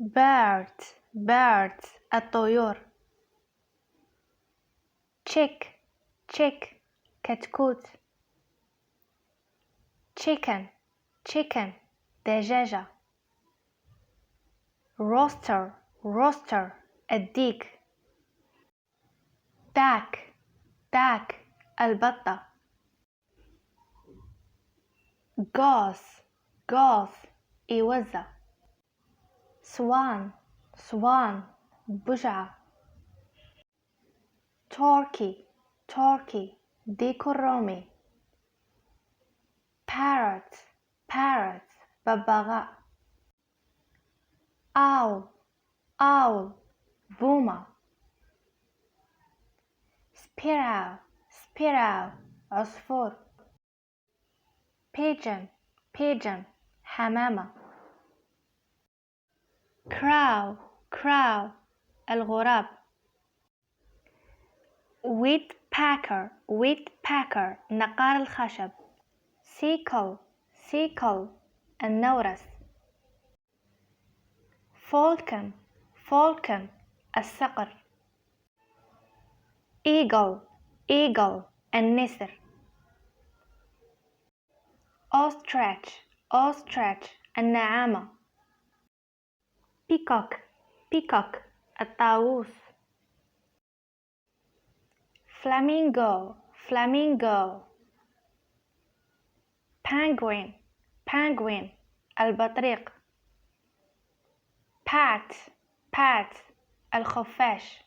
bird الطيور. chick كتكوت. chicken دجاجة. rooster الديك. duck البطة. goose إوزة. swan بجعة. turkey ديك الرومي. parrot ببغاء. owl بومة. sparrow عصفور. pigeon حمامة. crow الغراب. woodpecker نقار الخشب. seagull النورس. falcon الصقر. eagle النسر. ostrich النعامة. peacock الطاووس. flamingo penguin البطريق. pat الخفاش.